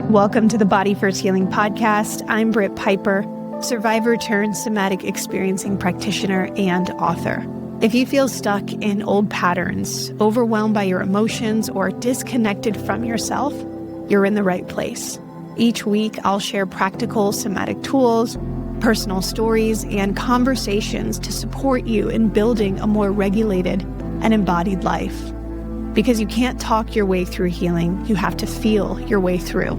Welcome to the Body First Healing Podcast. I'm Britt Piper, survivor turned somatic experiencing practitioner and author. If you feel stuck in old patterns, overwhelmed by your emotions, or disconnected from yourself, you're in the right place. Each week, I'll share practical somatic tools, personal stories, and conversations to support you in building a more regulated and embodied life. Because you can't talk your way through healing, you have to feel your way through.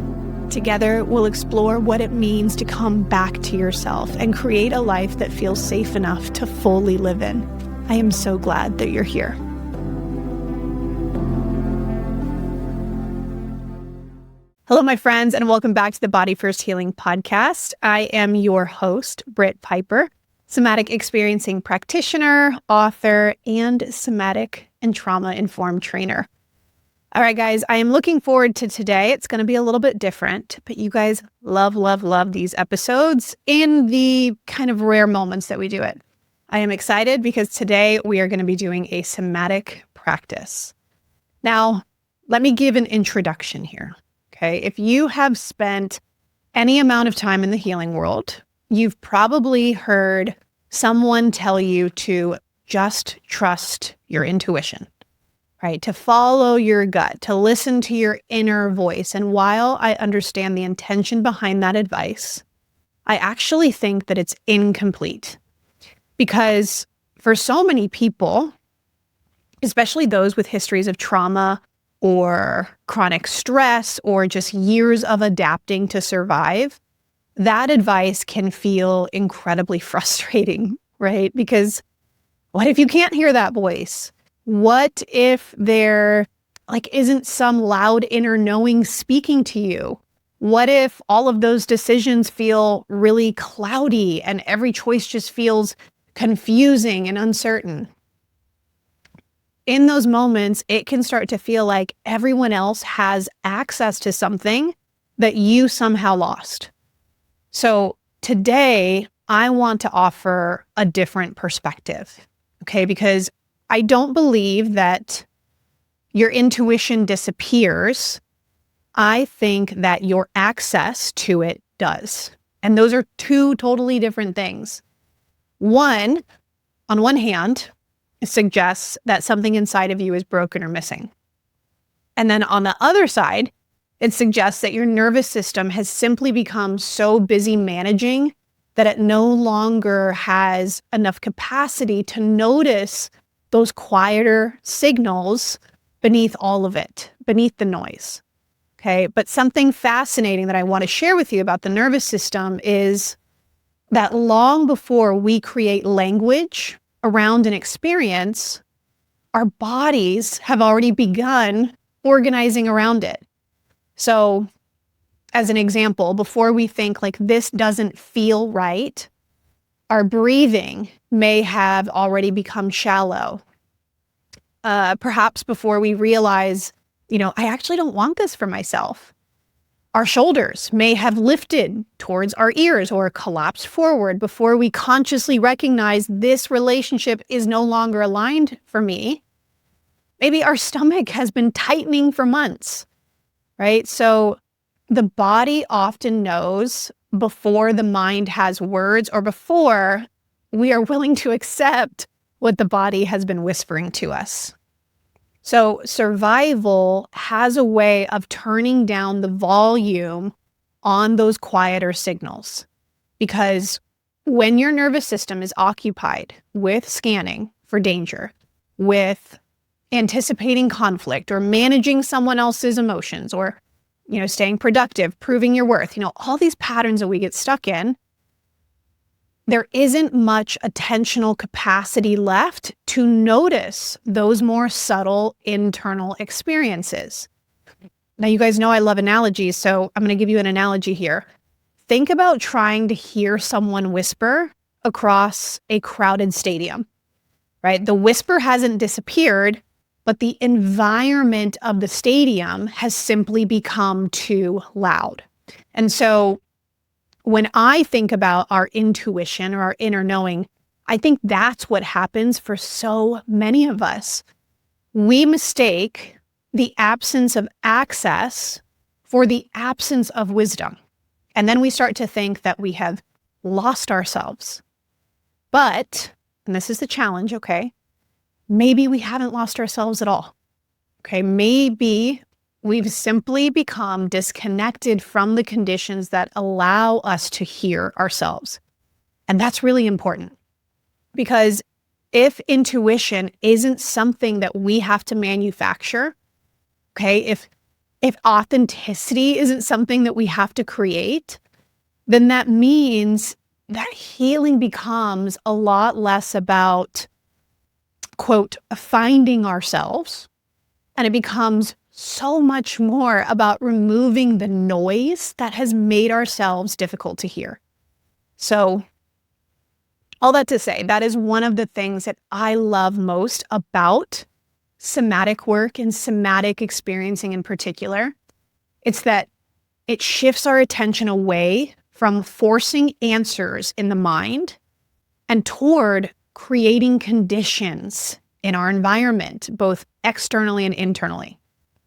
Together, we'll explore what it means to come back to yourself and create a life that feels safe enough to fully live in. I am so glad that you're here. Hello, my friends, and welcome back to the Body First Healing Podcast. I am your host, Britt Piper, somatic experiencing practitioner, author, and somatic and trauma-informed trainer. All right, guys, I am looking forward to today. It's going to be a little bit different, but you guys love these episodes in the kind of rare moments that we do it. I am excited because today we are going to be doing a somatic practice. Now, let me give an introduction here, okay? If you have spent any amount of time in the healing world, you've probably heard someone tell you to just trust your intuition. Right? To follow your gut, to listen to your inner voice. And while I understand the intention behind that advice, I actually think that it's incomplete. Because for so many people, especially those with histories of trauma or chronic stress or just years of adapting to survive, that advice can feel incredibly frustrating, right? Because what if you can't hear that voice? What if there isn't some loud inner knowing speaking to you? What if all of those decisions feel really cloudy and every choice just feels confusing and uncertain? In those moments, it can start to feel like everyone else has access to something that you somehow lost. So today, I want to offer a different perspective, okay? Because I don't believe that your intuition disappears. I think that your access to it does. And those are two totally different things. One, on one hand, it suggests that something inside of you is broken or missing. And then on the other side, it suggests that your nervous system has simply become so busy managing that it no longer has enough capacity to notice those quieter signals beneath all of it, beneath the noise, okay? But something fascinating that I want to share with you about the nervous system is that long before we create language around an experience, our bodies have already begun organizing around it. So, as an example, before we think this doesn't feel right, our breathing may have already become shallow. Perhaps before we realize, I actually don't want this for myself. Our shoulders may have lifted towards our ears or collapsed forward before we consciously recognize this relationship is no longer aligned for me. Maybe our stomach has been tightening for months, right? So the body often knows before the mind has words or before we are willing to accept what the body has been whispering to us. So survival has a way of turning down the volume on those quieter signals. Because when your nervous system is occupied with scanning for danger, with anticipating conflict or managing someone else's emotions or staying productive, proving your worth, all these patterns that we get stuck in, there isn't much attentional capacity left to notice those more subtle internal experiences. Now, you guys know I love analogies, so I'm going to give you an analogy here. Think about trying to hear someone whisper across a crowded stadium, right? The whisper hasn't disappeared, but the environment of the stadium has simply become too loud. And so when I think about our intuition or our inner knowing, I think that's what happens for so many of us. We mistake the absence of access for the absence of wisdom. And then we start to think that we have lost ourselves. But, and this is the challenge, okay, maybe we haven't lost ourselves at all. Okay, maybe we've simply become disconnected from the conditions that allow us to hear ourselves. And that's really important, because if intuition isn't something that we have to manufacture, okay, if authenticity isn't something that we have to create, then that means that healing becomes a lot less about, quote, finding ourselves, and it becomes so much more about removing the noise that has made ourselves difficult to hear. So, all that to say, that is one of the things that I love most about somatic work and somatic experiencing in particular. It's that it shifts our attention away from forcing answers in the mind and toward creating conditions in our environment, both externally and internally.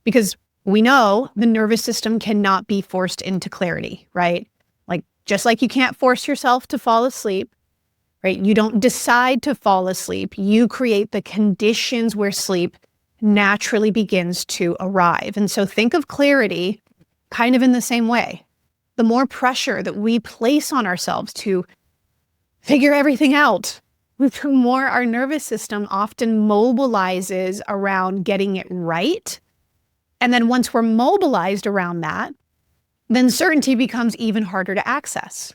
Because we know the nervous system cannot be forced into clarity, right? Like, just like you can't force yourself to fall asleep, right? You don't decide to fall asleep. You create the conditions where sleep naturally begins to arrive. And so think of clarity kind of in the same way. The more pressure that we place on ourselves to figure everything out, the more our nervous system often mobilizes around getting it right. And then once we're mobilized around that, then certainty becomes even harder to access.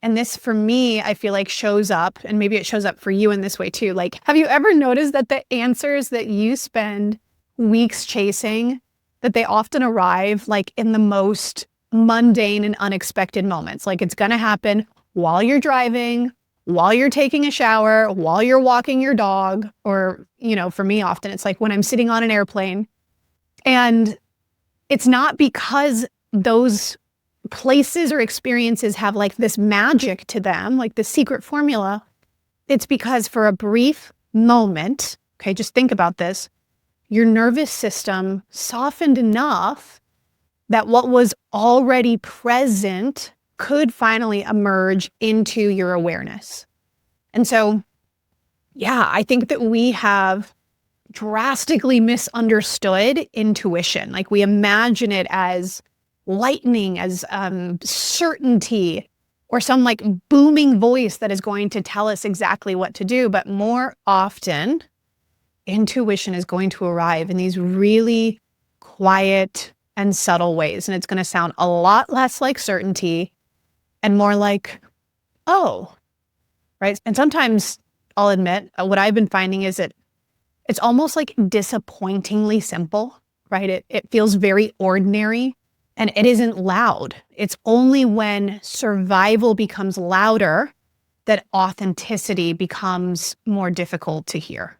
And this, for me, I feel like shows up, and maybe it shows up for you in this way too. Like, have you ever noticed that the answers that you spend weeks chasing, that they often arrive like in the most mundane and unexpected moments? Like, it's going to happen while you're driving, while you're taking a shower, while you're walking your dog, or, for me, often it's like when I'm sitting on an airplane. And it's not because those places or experiences have like this magic to them, like the secret formula. It's because for a brief moment, okay, just think about this, your nervous system softened enough that what was already present could finally emerge into your awareness. And so, yeah, I think that we have drastically misunderstood intuition. Like, we imagine it as lightning, as certainty, or some like booming voice that is going to tell us exactly what to do. But more often, intuition is going to arrive in these really quiet and subtle ways. And it's going to sound a lot less like certainty and more like, oh, right? And sometimes, I'll admit, what I've been finding is that it's almost like disappointingly simple, right? It feels very ordinary. And it isn't loud. It's only when survival becomes louder that authenticity becomes more difficult to hear.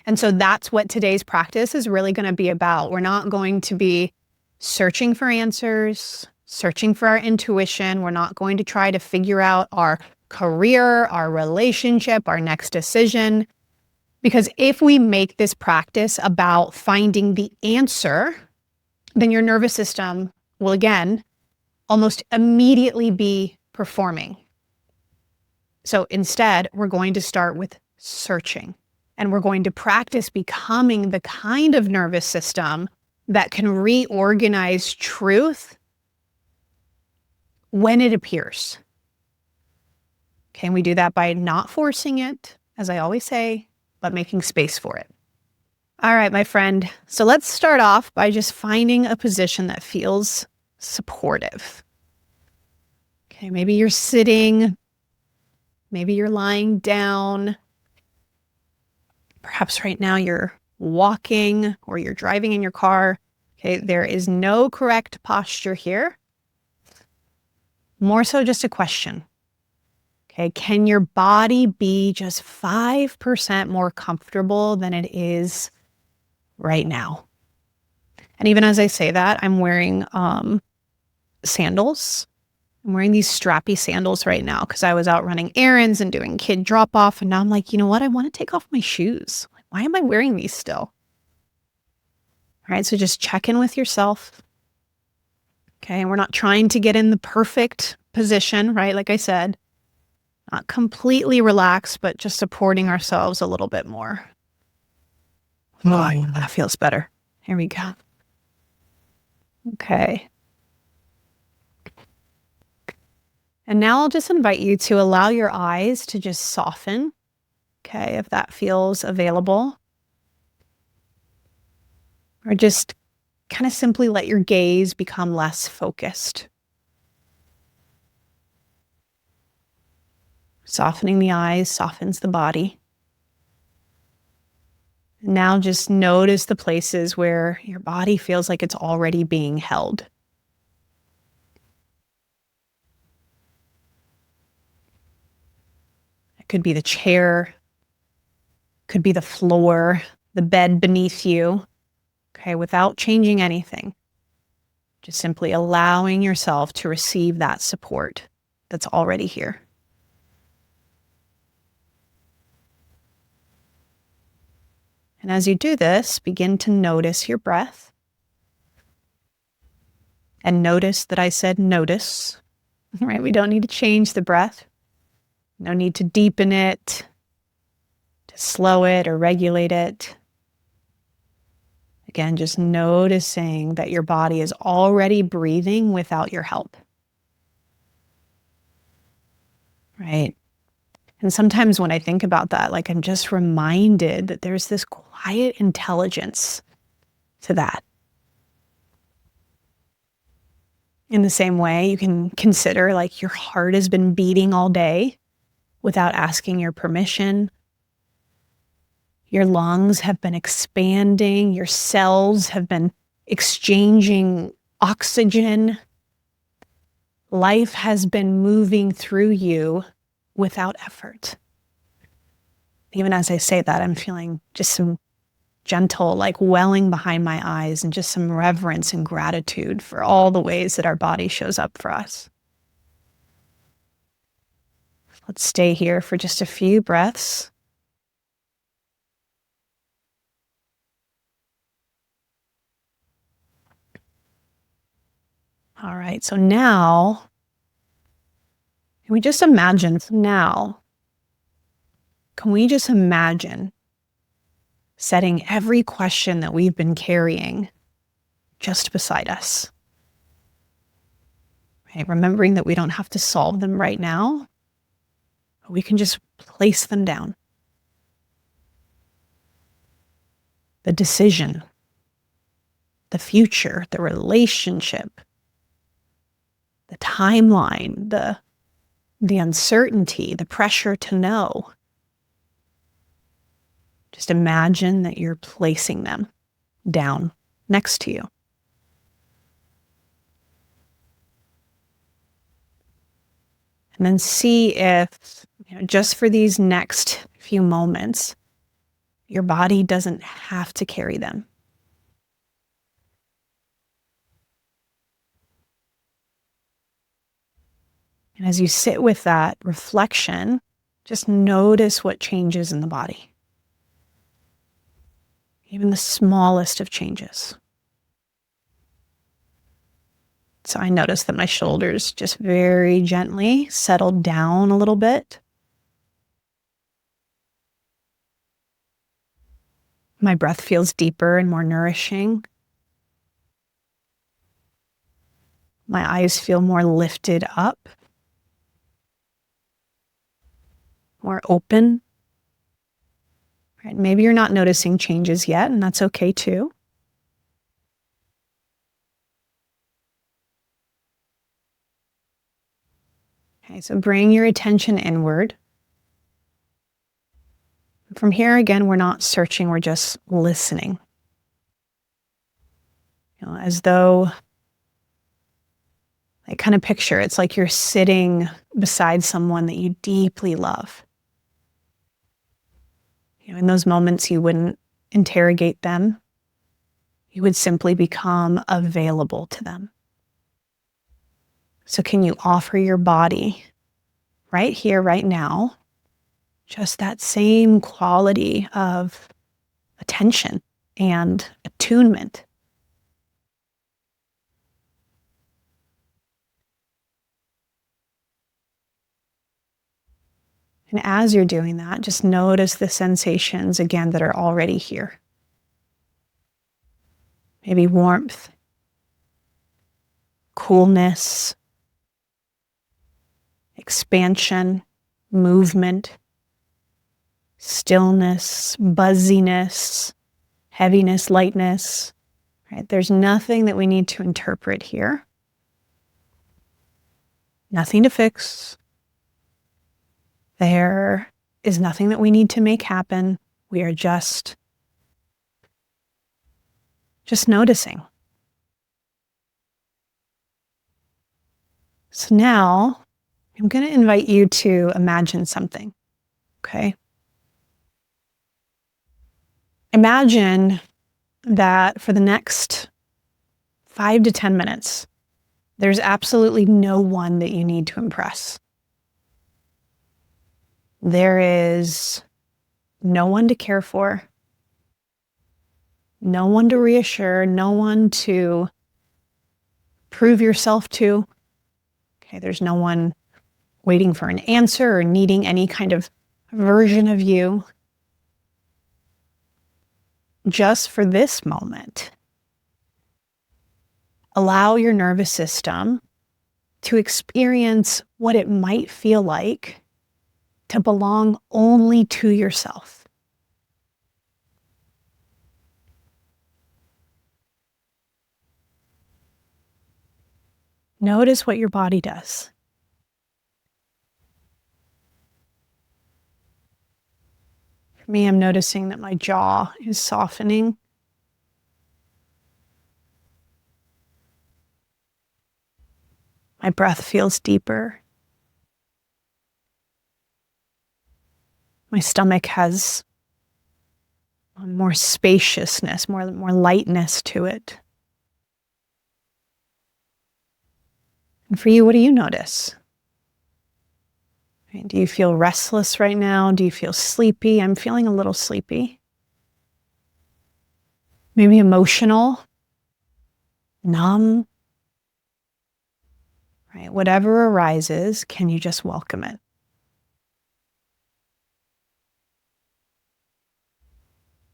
And so that's what today's practice is really going to be about. We're not going to be searching for answers, searching for our intuition. We're not going to try to figure out our career, our relationship, our next decision. Because if we make this practice about finding the answer, then your nervous system will again almost immediately be performing. So instead, we're going to start with searching, and we're going to practice becoming the kind of nervous system that can reorganize truth when it appears. Okay, and we do that by not forcing it, as I always say, but making space for it. All right, my friend. So let's start off by just finding a position that feels supportive. Okay, maybe you're sitting, maybe you're lying down. Perhaps right now you're walking or you're driving in your car. Okay, there is no correct posture here. More so just a question. Okay, can your body be just 5% more comfortable than it is right now? And even as I say that, I'm wearing sandals. I'm wearing these strappy sandals right now because I was out running errands and doing kid drop off. And now I'm like, you know what? I want to take off my shoes. Why am I wearing these still? All right, so just check in with yourself. Okay. And we're not trying to get in the perfect position, right? Like I said, not completely relaxed, but just supporting ourselves a little bit more. Oh, yeah, that feels better. Here we go. Okay. And now I'll just invite you to allow your eyes to just soften. Okay, if that feels available. Or just kind of simply let your gaze become less focused. Softening the eyes softens the body. Now just notice the places where your body feels like it's already being held. It could be the chair, could be the floor, the bed beneath you. Okay, without changing anything. Just simply allowing yourself to receive that support that's already here. And as you do this, begin to notice your breath. And notice that I said notice, right? We don't need to change the breath. No need to deepen it, to slow it or regulate it. Again, just noticing that your body is already breathing without your help. Right? And sometimes when I think about that, like I'm just reminded that there's this quiet intelligence to that. In the same way, you can consider like your heart has been beating all day without asking your permission. Your lungs have been expanding. Your cells have been exchanging oxygen. Life has been moving through you without effort. Even as I say that, I'm feeling just some gentle, like welling behind my eyes and just some reverence and gratitude for all the ways that our body shows up for us. Let's stay here for just a few breaths. All right, so now, can we just imagine setting every question that we've been carrying just beside us? Right? Remembering that we don't have to solve them right now. We can just place them down. The decision, the future, the relationship, the timeline, the uncertainty, the pressure to know. Just imagine that you're placing them down next to you. And then see if, just for these next few moments, your body doesn't have to carry them. And as you sit with that reflection, just notice what changes in the body. Even the smallest of changes. So I notice that my shoulders just very gently settled down a little bit. My breath feels deeper and more nourishing. My eyes feel more lifted up, more open. Right? Maybe you're not noticing changes yet, and that's okay too. Okay, so bring your attention inward. From here, again, we're not searching, we're just listening. As though, I kind of picture, it's like you're sitting beside someone that you deeply love. In those moments, you wouldn't interrogate them. You would simply become available to them. So can you offer your body right here, right now, just that same quality of attention and attunement? And as you're doing that, just notice the sensations again that are already here. Maybe warmth, coolness, expansion, movement, stillness, buzziness, heaviness, lightness. Right? There's nothing that we need to interpret here. Nothing to fix. There is nothing that we need to make happen. We are just noticing. So now I'm going to invite you to imagine something. Okay? Imagine that for the next 5 to 10 minutes, there's absolutely no one that you need to impress. There is no one to care for, no one to reassure, no one to prove yourself to. Okay, there's no one waiting for an answer or needing any kind of version of you. Just for this moment, allow your nervous system to experience what it might feel like to belong only to yourself. Notice what your body does. For me, I'm noticing that my jaw is softening. My breath feels deeper. My stomach has more spaciousness, more lightness to it. And for you, what do you notice? Do you feel restless right now? Do you feel sleepy? I'm feeling a little sleepy. Maybe emotional, numb. Right? Whatever arises, can you just welcome it?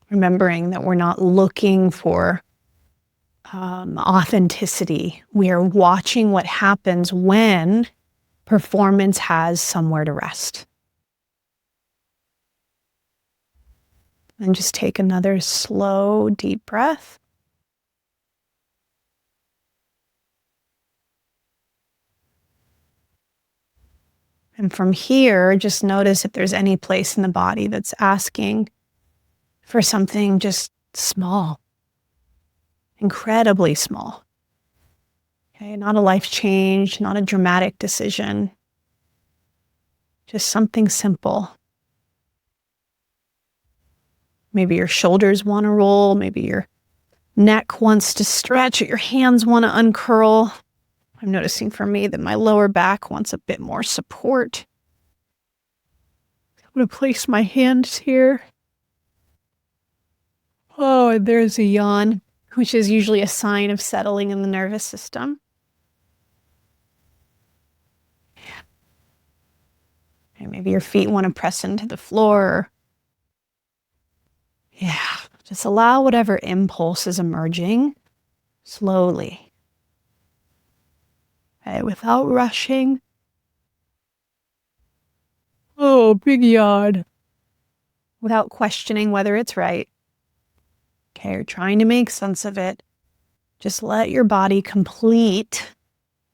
Remembering that we're not looking for authenticity. We are watching what happens when performance has somewhere to rest. And just take another slow, deep breath. And from here, just notice if there's any place in the body that's asking for something just small, incredibly small. Okay, not a life change, not a dramatic decision, just something simple. Maybe your shoulders want to roll, maybe your neck wants to stretch, or your hands want to uncurl. I'm noticing for me that my lower back wants a bit more support. I'm going to place my hands here. Oh, and there's a yawn, which is usually a sign of settling in the nervous system. And maybe your feet want to press into the floor. Yeah, just allow whatever impulse is emerging slowly. Okay, without rushing. Oh, big yawn. Without questioning whether it's right. Okay, you're trying to make sense of it. Just let your body complete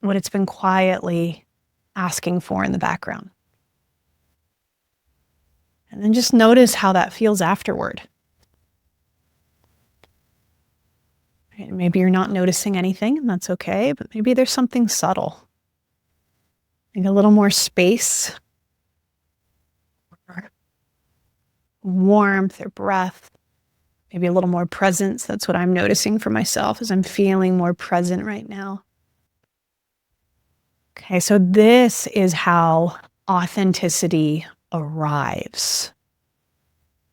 what it's been quietly asking for in the background. And then just notice how that feels afterward. Okay, maybe you're not noticing anything, and that's okay, but maybe there's something subtle. Like a little more space, or warmth or breath, maybe a little more presence. That's what I'm noticing for myself as I'm feeling more present right now. Okay, so this is how authenticity arrives.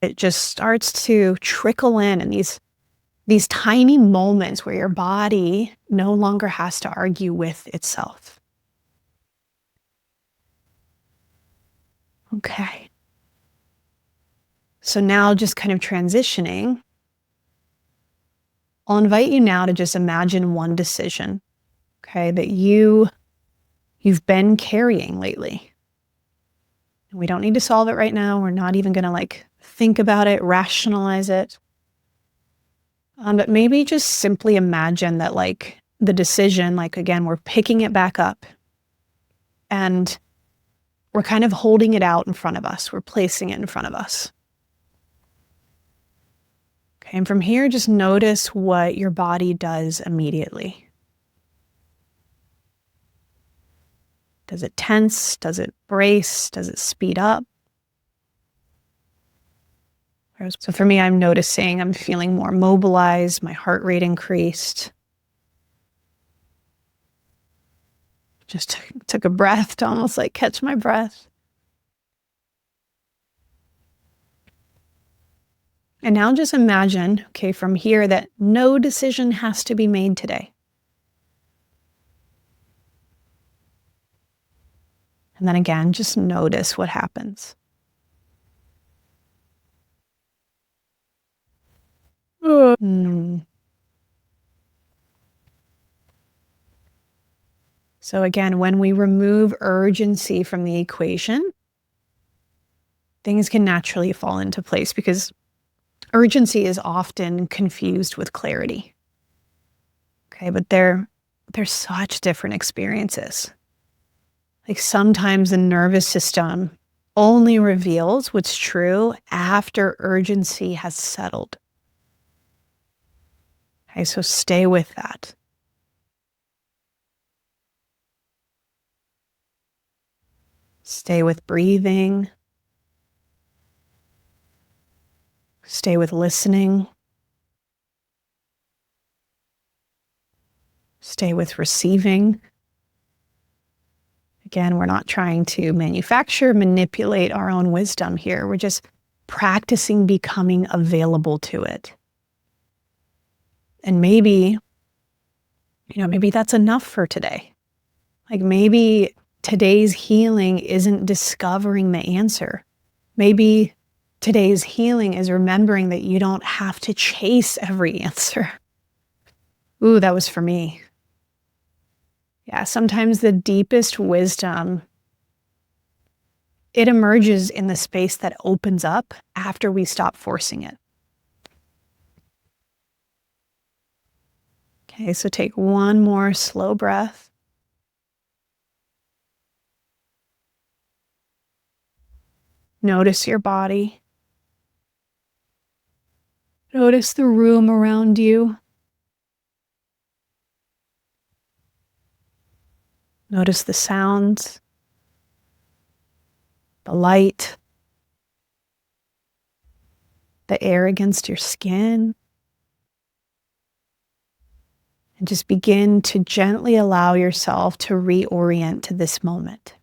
It just starts to trickle in these tiny moments where your body no longer has to argue with itself. Okay. So now just kind of transitioning, I'll invite you now to just imagine one decision, okay, that you've been carrying lately. And we don't need to solve it right now. We're not even going to think about it, rationalize it. But maybe just simply imagine that the decision, again, we're picking it back up and we're kind of holding it out in front of us. We're placing it in front of us. Okay, and from here, just notice what your body does immediately. Does it tense? Does it brace? Does it speed up? So for me, I'm noticing I'm feeling more mobilized, my heart rate increased. Just took a breath to almost catch my breath. And now just imagine, okay, from here that no decision has to be made today. And then again, just notice what happens. So again, when we remove urgency from the equation, things can naturally fall into place because urgency is often confused with clarity. Okay, but they're such different experiences. Sometimes the nervous system only reveals what's true after urgency has settled. Okay, so stay with that. Stay with breathing. Stay with listening. Stay with receiving. Again, we're not trying to manufacture, manipulate our own wisdom here. We're just practicing becoming available to it. And maybe that's enough for today. Maybe today's healing isn't discovering the answer. Maybe today's healing is remembering that you don't have to chase every answer. Ooh, that was for me. Yeah, sometimes the deepest wisdom, it emerges in the space that opens up after we stop forcing it. Okay, so take one more slow breath. Notice your body. Notice the room around you. Notice the sounds, the light, the air against your skin. And just begin to gently allow yourself to reorient to this moment.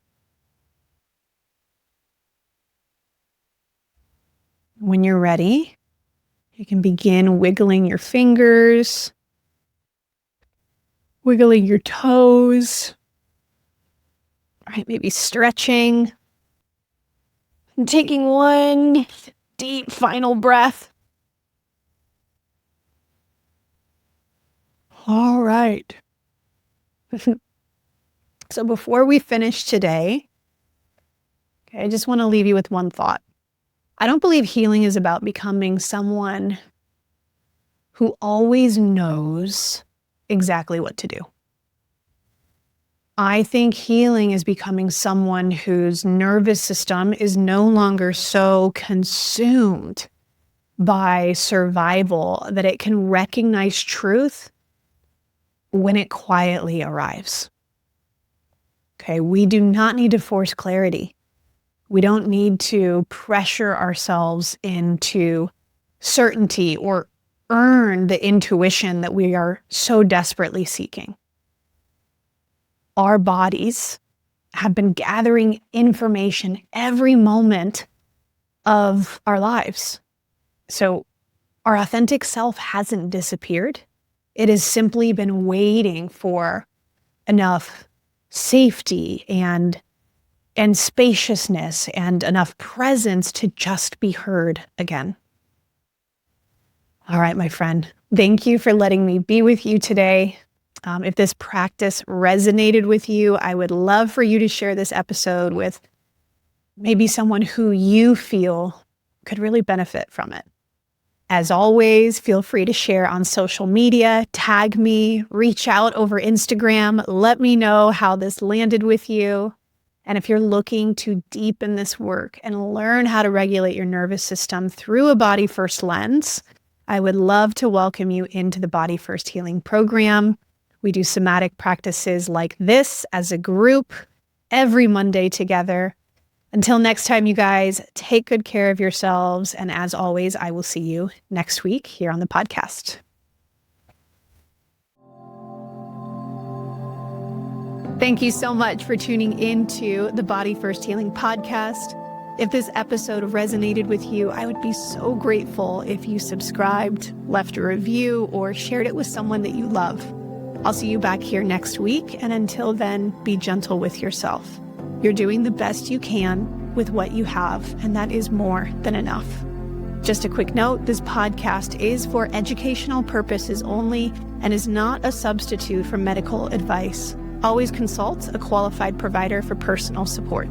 When you're ready, you can begin wiggling your fingers, wiggling your toes, right? Maybe stretching, and taking one deep final breath. All right. So before we finish today, okay, I just want to leave you with one thought. I don't believe healing is about becoming someone who always knows exactly what to do. I think healing is becoming someone whose nervous system is no longer so consumed by survival that it can recognize truth when it quietly arrives. Okay, we do not need to force clarity. We don't need to pressure ourselves into certainty or earn the intuition that we are so desperately seeking. Our bodies have been gathering information every moment of our lives. So our authentic self hasn't disappeared. It has simply been waiting for enough safety and and spaciousness and enough presence to just be heard again. All right, my friend, thank you for letting me be with you today. If this practice resonated with you, I would love for you to share this episode with maybe someone who you feel could really benefit from it. As always, feel free to share on social media, tag me, reach out over Instagram, let me know how this landed with you. And if you're looking to deepen this work and learn how to regulate your nervous system through a Body First lens, I would love to welcome you into the Body First Healing Program. We do somatic practices like this as a group every Monday together. Until next time, you guys, take good care of yourselves. And as always, I will see you next week here on the podcast. Thank you so much for tuning into the Body First Healing podcast. If this episode resonated with you, I would be so grateful if you subscribed, left a review, or shared it with someone that you love. I'll see you back here next week. And until then, be gentle with yourself. You're doing the best you can with what you have, and that is more than enough. Just a quick note, this podcast is for educational purposes only and is not a substitute for medical advice. Always consult a qualified provider for personal support.